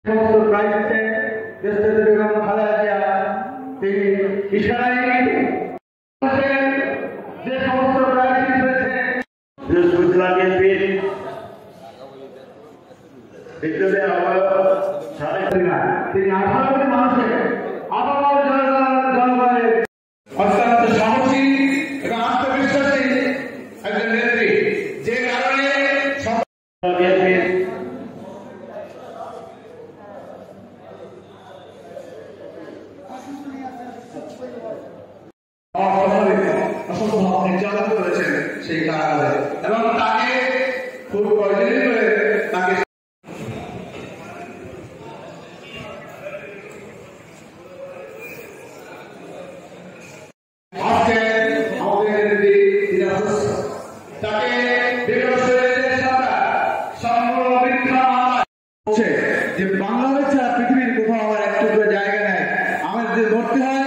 সমস্ত ক্রাইসিসে দেশনেত্রী বেগম খালেদা জিয়া তিনি ইশারায় যে সমস্ত ক্রাইসিস হয়েছে বৃহস্পতিবার বিএনপির বিপ্লবী তিনি 18 কোটি মানুষের আপামর জনগণের অত্যন্ত সাহসী এবং আত্মবিশ্বাসী একজন নেত্রী, যে কারণে বিএনপির নির্যাতন করেছেন সেই কারণে এবং তাকে খুব প্রয়োজনীয় করে তাকে যে বাংলাদেশ ছাড়া পৃথিবীর কোথাও আমার একটু জায়গা নেয়, আমাদের ভর্তি হয়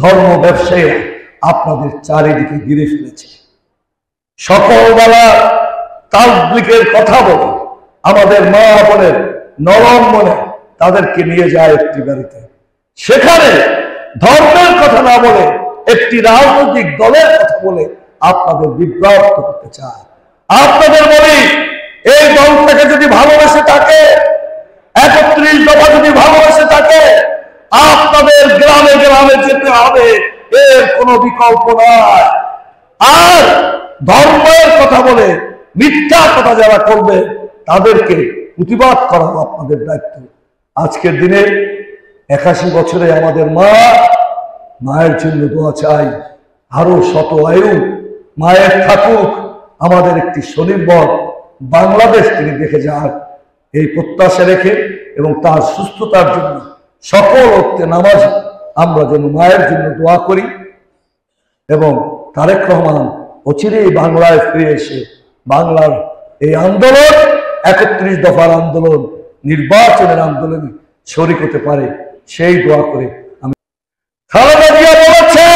ধর্ম ব্যবসায়ী আপনাদের চারিদিকে ঘিরে ফেলেছে। সকলবেলা তাবলীগের কথা বলে আমাদের মা বোনের নরম মনে তাদেরকে নিয়ে যায় একটি বাড়িতে, সেখানে ধর্মের কথা না বলে একটি রাজনৈতিক দলের কথা বলে আপনাদের বিভ্রান্ত করতে চায়। আপনাদের বলি, এই দলটাকে যদি ভালোবেসে থাকে, 31 দফা যদি ভালোবেসে থাকে, আপনাদের গ্রামে গ্রামে যেতে হবে, এর কোনো বিকল্প নাই। আর ধর্মের কথা বলে মিথ্যা কথা যারা করবে তাদেরকে প্রতিবাদ করা আপনাদের দায়িত্ব। আজকের দিনে 81 বছরে আমাদের মায়ের জন্য দোয়া চাই, আরো শত আয়ু মায়ের থাকুক, আমাদের একটি স্বনির্ভর বাংলাদেশ তিনি দেখে যান, এই প্রত্যাশা রেখে এবং তার সুস্থতার জন্য সকল ওক্তে নামাজ আমরা যেন মায়ের জন্য দোয়া করি এবং তারেক রহমান অচিরেই বাংলায় ফিরে এসে বাংলার এই আন্দোলন 31 দফার আন্দোলন নির্বাচনের আন্দোলনে শরিক হতে পারে, সেই দোয়া করে আমি খালেদা জিয়া বলেছে,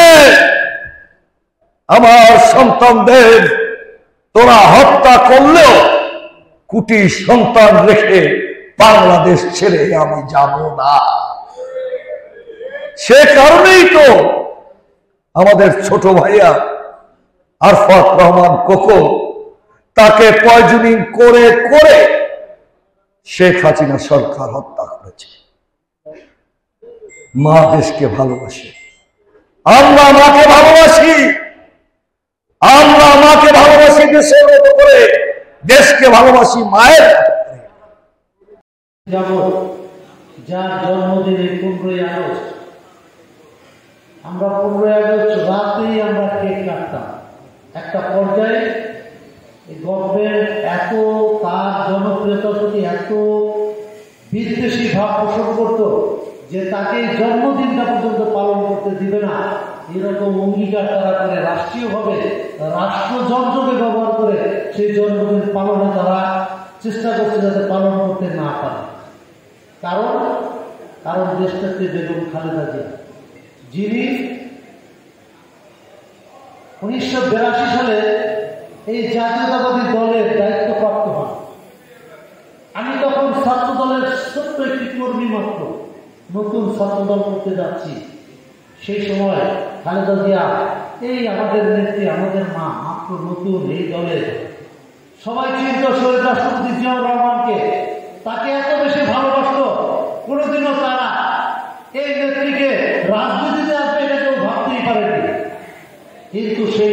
আমার সন্তানদের তোরা হত্যা করলেও কোটি সন্তান রেখে বাংলাদেশ ছেড়ে আমি যাব না। সে কারণেই তো আমাদের ছোট ভাইয়া আরফাত রহমান কোকো তাকে পয়জনিং করে করে শেখ হাসিনা সরকার হত্যা করেছে। মা দেশকে ভালোবাসে, আমরা মাকে ভালোবাসি, আমরা মাকে ভালোবাসি দেশের মতো করে, দেশকে ভালোবাসি মায়ের যার জন্মদিনে 15ই আগস্ট, আমরা 15ই আগস্ট রাতেই আমরা কেক কাটতাম। একটা পর্যায়ে গভর্নমেন্ট এত তার জনপ্রিয়তার প্রতি এত বিদ্বেষী ভাব পোষণ করত যে তাকে জন্মদিনটা পর্যন্ত পালন করতে দিবে না, এরকম অঙ্গীকার তারা করে রাষ্ট্রীয়ভাবে রাষ্ট্রযন্ত্রকে ব্যবহার করে সেই জন্মদিন পালনে তারা চেষ্টা করছে যাতে পালন করতে না পারে। কারণ দেশটাতে বেগম খালেদা জিয়া, যিনি 1982 সালে এই জাতীয়তাবাদী দলের দায়িত্বপ্রাপ্ত হন। আমি তখন ছাত্র দলের ছোট্ট একটি কর্মী মাত্র, নতুন ছাত্রদল করতে যাচ্ছি। সেই সময় খালেদা জিয়া, এই আমাদের নেত্রী, আমাদের মা মাত্র নতুন এই দলে সবাই চিন্তা শহীদ রাষ্ট্রপতি জিয়াউর রহমানকে, তাকে এত বেশি ভালোবাসত, কোনোদিনও তারা এই নেত্রীকে রাজনীতিতে আসবে এটা কেউ ভাবতেই পারেনি। কিন্তু সেই